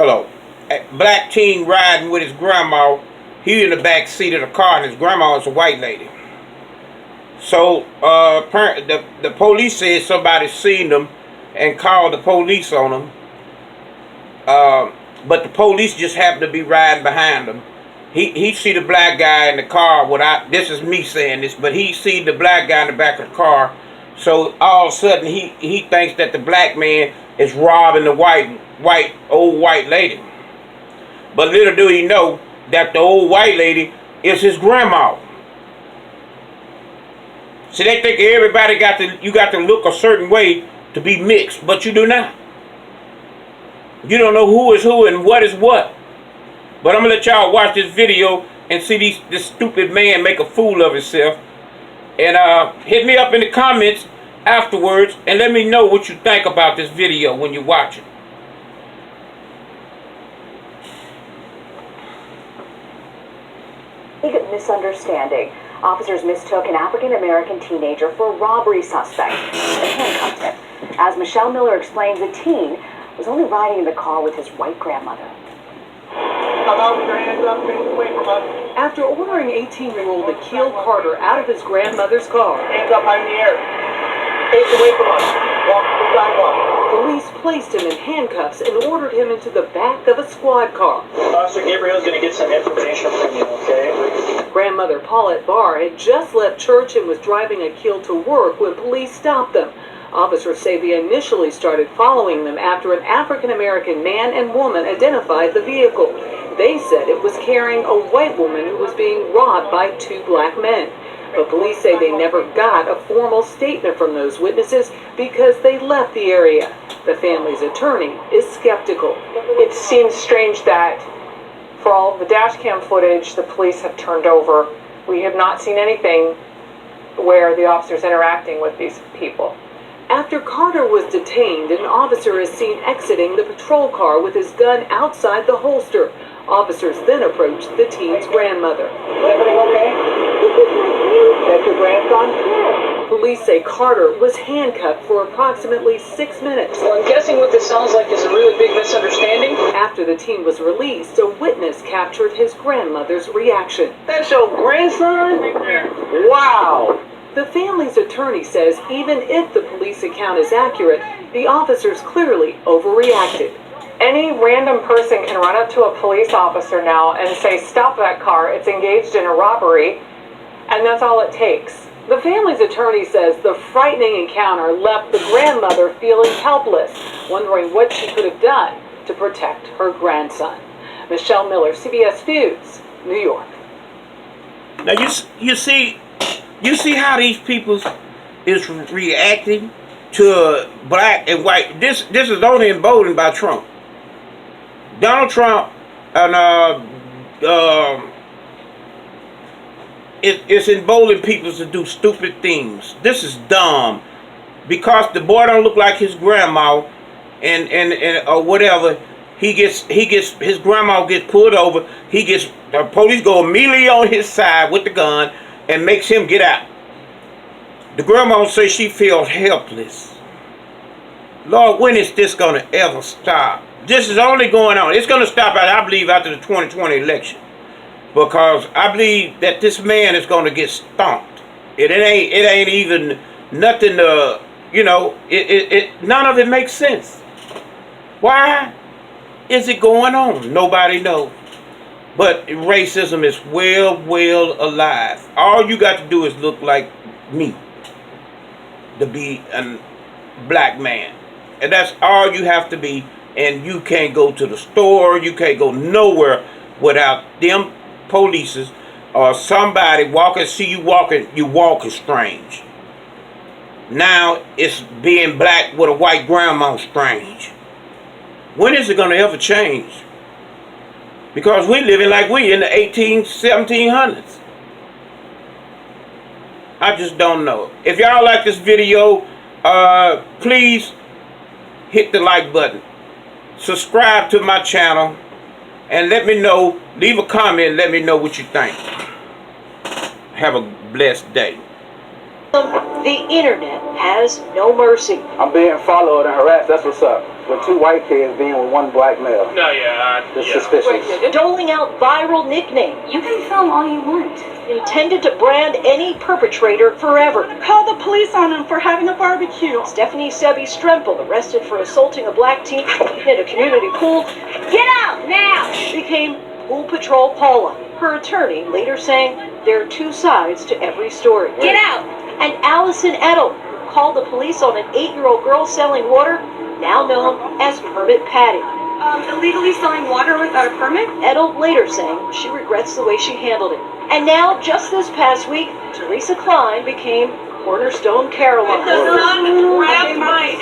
Hello. A black teen riding with his grandma. He in the back seat of the car, and his grandma is a white lady. So the police said somebody seen them and called the police on them. But the police just happened to be riding behind them. He see the black guy in the car. This is me saying this, but he see the black guy in the back of the car. So all of a sudden he thinks that the black man is robbing the old white lady. But little do he know that the old white lady is his grandma. See, they think everybody you got to look a certain way to be mixed, but you do not. You don't know who is who and what is what. But I'm gonna let y'all watch this video and see this stupid man make a fool of himself. And hit me up in the comments afterwards and let me know what you think about this video when you watch it. Big misunderstanding. Officers mistook an African-American teenager for a robbery suspect and handcuffed him. As Michelle Miller explains, the teen was only riding in the car with his white grandmother. Allow your hands up, face away from us. After ordering 18-year-old Akil Carter out of his grandmother's car, hands up high in the air. Face away from us. Walk the sidewalk. Police placed him in handcuffs and ordered him into the back of a squad car. Officer Gabriel's going to get some information from you, okay? Grandmother Paulette Barr had just left church and was driving Akil to work when police stopped them. Officers say they initially started following them after an African-American man and woman identified the vehicle. They said it was carrying a white woman who was being robbed by two black men. But police say they never got a formal statement from those witnesses because they left the area. The family's attorney is skeptical. It seems strange that for all of the dash cam footage the police have turned over, we have not seen anything where the officer's interacting with these people. After Carter was detained, an officer is seen exiting the patrol car with his gun outside the holster. Officers then approached the teen's grandmother. Everything okay? That's your grandson? Police say Carter was handcuffed for approximately 6 minutes. Well, I'm guessing what this sounds like is a really big misunderstanding. After the teen was released, a witness captured his grandmother's reaction. That's your grandson? Wow! The family's attorney says even if the police account is accurate, the officers clearly overreacted. Any random person can run up to a police officer now and say, "Stop that car, it's engaged in a robbery," and that's all it takes. The family's attorney says the frightening encounter left the grandmother feeling helpless, wondering what she could have done to protect her grandson. Michelle Miller, CBS News, New York. Now you see how these people is reacting to black and white. This is only emboldened by Trump. Donald Trump and it's emboldening people to do stupid things. This is dumb because the boy don't look like his grandma, and or whatever. His grandma gets pulled over. The police go immediately on his side with the gun and makes him get out. The grandma says she feels helpless. Lord, when is this gonna ever stop? This is only going on. It's gonna stop I believe after the 2020 election. Because I believe that this man is gonna get stomped. It ain't even nothing none of it makes sense. Why is it going on? Nobody knows. But racism is well alive. All you got to do is look like me to be a black man. And that's all you have to be. And you can't go to the store. You can't go nowhere without them polices or somebody see you walking strange. Now it's being black with a white grandma strange. When is it going to ever change? Because we living like we in the 1700s. I just don't know. If y'all like this video, please hit the like button. Subscribe to my channel. And let me know, leave a comment, let me know what you think. Have a blessed day. The internet has no mercy. I'm being followed and harassed. That's what's up. With two white kids being with one black male. No, yeah. It's suspicious. Doling out viral nicknames You can film all you want. intended to brand any perpetrator forever. Call the police on him for having a barbecue. Stephanie Sebi Strempel, arrested for assaulting a black teen at a community pool, Get out now! became Pool Patrol Paula. Her attorney later saying there are two sides to every story. Get out! And Allison Edel, who called the police on an 8-year-old girl selling water, now known as Permit Patty. Illegally selling water without a permit? Edel later saying she regrets the way she handled it. And now, just this past week, Teresa Klein became Cornerstone Caroline. Grab my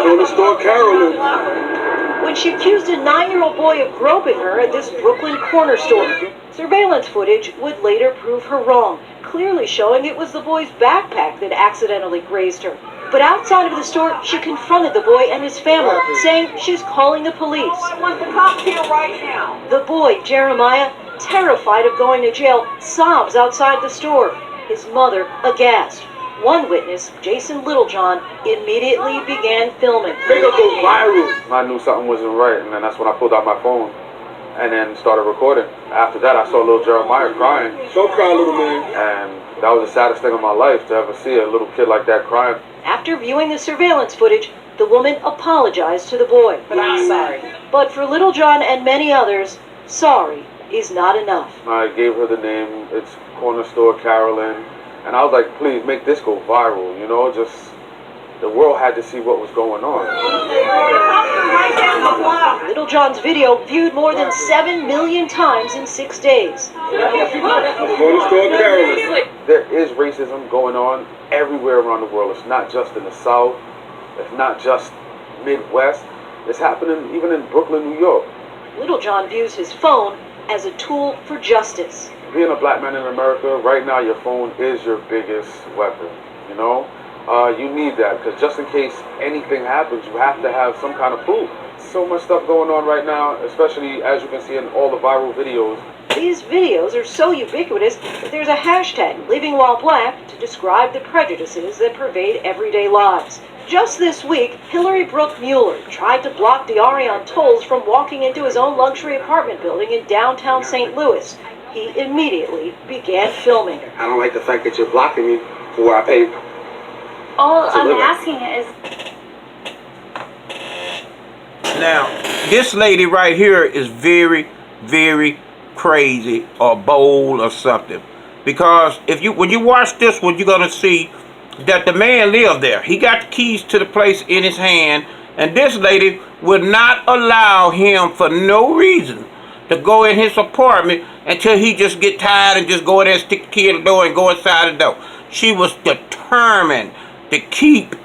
Cornerstone Carolyn. When she accused a 9-year-old boy of groping her at this Brooklyn corner store. Surveillance footage would later prove her wrong, clearly showing it was the boy's backpack that accidentally grazed her. But outside of the store, she confronted the boy and his family, saying she's calling the police. I want the cops here right now. The boy, Jeremiah, terrified of going to jail, sobs outside the store. His mother, aghast. One witness, Jason Littlejohn, immediately began filming. Make it go viral. I knew something wasn't right, and then that's when I pulled out my phone and then started recording. After that, I saw little Jeremiah crying. Don't cry, little man. And that was the saddest thing of my life, to ever see a little kid like that crying. After viewing the surveillance footage, the woman apologized to the boy. But I'm sorry. But for Littlejohn and many others, sorry is not enough. I gave her the name. It's Corner Store Carolyn. And I was like, please make this go viral, you know, just the world had to see what was going on. Right down the block. Littlejohn's video viewed more than 7 million times in 6 days. Corner Store Carolyn. There is racism going on everywhere around the world. It's not just in the South. It's not just Midwest. It's happening even in Brooklyn, New York. Littlejohn views his phone as a tool for justice. Being a black man in America, right now your phone is your biggest weapon, you know? You need that, because just in case anything happens, you have to have some kind of proof. So much stuff going on right now, especially as you can see in all the viral videos. These videos are so ubiquitous that there's a hashtag, #LivingWhileBlack, to describe the prejudices that pervade everyday lives. Just this week, Hillary Brooke Mueller tried to block D'Arion Tolles from walking into his own luxury apartment building in downtown St. Louis. He immediately began filming. I don't like the fact that you're blocking me for where I paid. All I'm asking is, Now, this lady right here is very, very crazy or bold or something. Because when you watch this one, you're gonna see that the man lived there. He got the keys to the place in his hand, and this lady would not allow him for no reason to go in his apartment until he just get tired and just go in there and stick the key in the door and go inside the door. She was determined to keep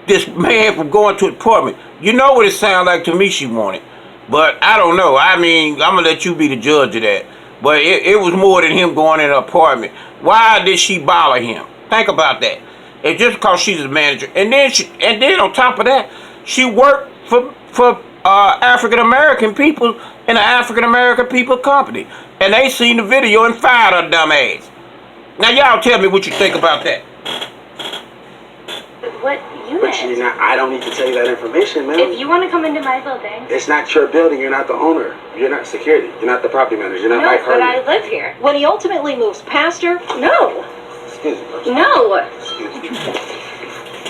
this man from going to the apartment. You know what it sounded like to me she wanted. But I don't know. I mean, I'm going to let you be the judge of that. But it was more than him going in an apartment. Why did she bother him? Think about that. It's just because she's a manager. And then on top of that, she worked for African American people in an African American people company. And they seen the video and fired her dumb ass. Now y'all tell me what you think about that. what unit? But you're not, I don't need to tell you that information, man. If you want to come into my building. It's not your building. You're not the owner. You're not security. You're not the property manager. You're not No, Mike but Harvey. I live here. When he ultimately moves past her, No. Excuse me. No. Excuse me.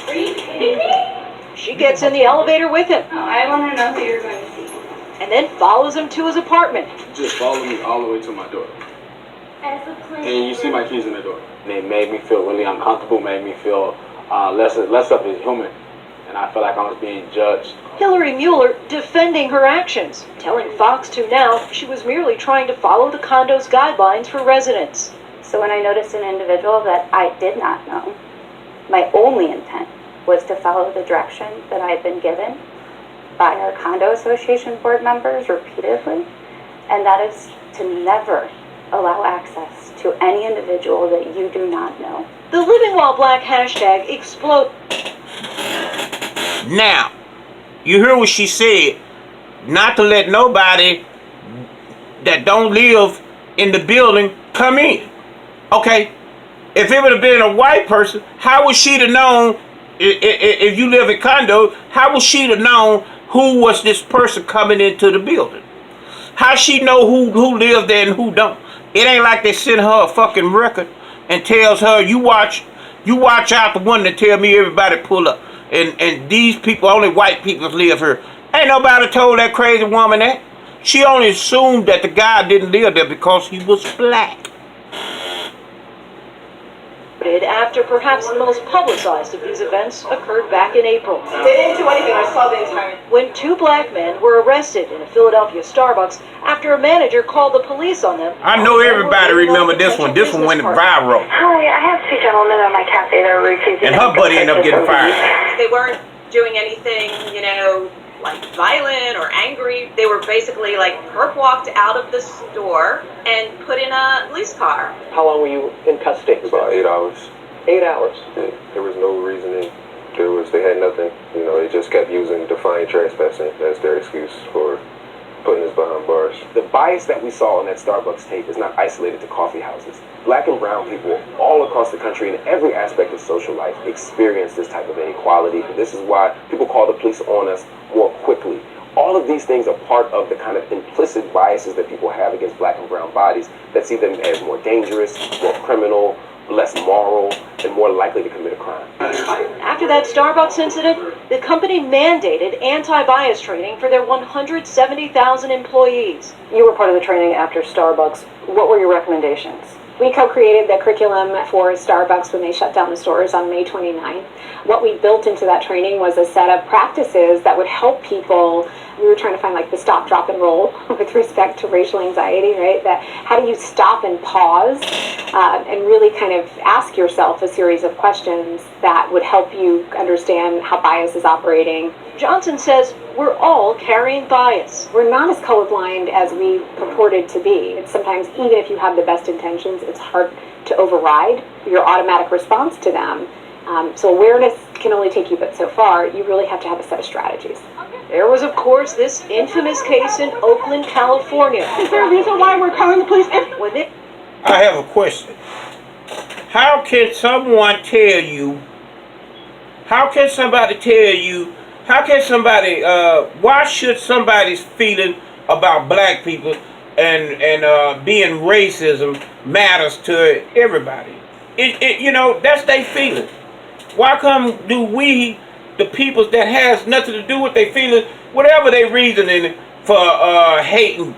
Are you kidding me? she gets in the elevator with him Oh, I want to know who you're going to see. and then follows him to his apartment. Just follow me all the way to my door. As a plan. And you see my keys in the door. It made me feel really uncomfortable, made me feel less of a human. And I felt like I was being judged. Hillary Mueller defending her actions, telling Fox 2 Now she was merely trying to follow the condo's guidelines for residents. So when I noticed an individual that I did not know, my only intent was to follow the direction that I had been given by our condo association board members repeatedly, and that is to never allow access to any individual that you do not know. The Living While Black hashtag explode. Now, you hear what she said. Not to let nobody that don't live in the building come in. Okay? If it would have been a white person, how would she have known? If you live in condo, how would she have known who was this person coming into the building? How she know who lives there and who don't? It ain't like they send her a fucking record and tells her, you watch out the one that tell me everybody pull up. And these people, only white people live here. Ain't nobody told that crazy woman that. She only assumed that the guy didn't live there because he was black. After perhaps the most publicized of these events occurred back in April, They didn't do anything. I saw the entire. when two black men were arrested in a Philadelphia Starbucks after a manager called the police on them. I know everybody remember this one. This one went viral. Hi, I have two gentlemen at my cafe that are refusing. And her buddy ended up getting fired. They weren't doing anything, like violent or angry. They were basically like perp walked out of the store and put in a police car. How long were you in custody? About 8 hours. 8 hours. There was no reasoning. They had nothing. They just kept using defiant trespassing as their excuse for putting us behind bars. The bias that we saw on that Starbucks tape is not isolated to coffee houses. Black and brown people all across the country in every aspect of social life experience this type of inequality. This is why people call the police on us more quickly. All of these things are part of the kind of implicit biases that people have against black and brown bodies that see them as more dangerous, more criminal, less moral, and more likely to commit a crime. After that Starbucks incident, the company mandated anti-bias training for their 170,000 employees. You were part of the training after Starbucks. What were your recommendations? We co-created the curriculum for Starbucks when they shut down the stores on May 29th. What we built into that training was a set of practices that would help people. We were trying to find like the stop, drop, and roll with respect to racial anxiety, right? That how do you stop and pause and really kind of ask yourself a series of questions that would help you understand how bias is operating. Johnson says we're all carrying bias. We're not as colorblind as we purported to be. It's sometimes, even if you have the best intentions, it's hard to override your automatic response to them. So awareness can only take you but so far. You really have to have a set of strategies. There was, of course, this infamous case in Oakland, California. Is there a reason why we're calling the police? I have a question. How can somebody tell you, why should somebody's feeling about black people and being racism matters to everybody? That's their feeling. Why come do we, the people that has nothing to do with their feelings, whatever they reasoning for hating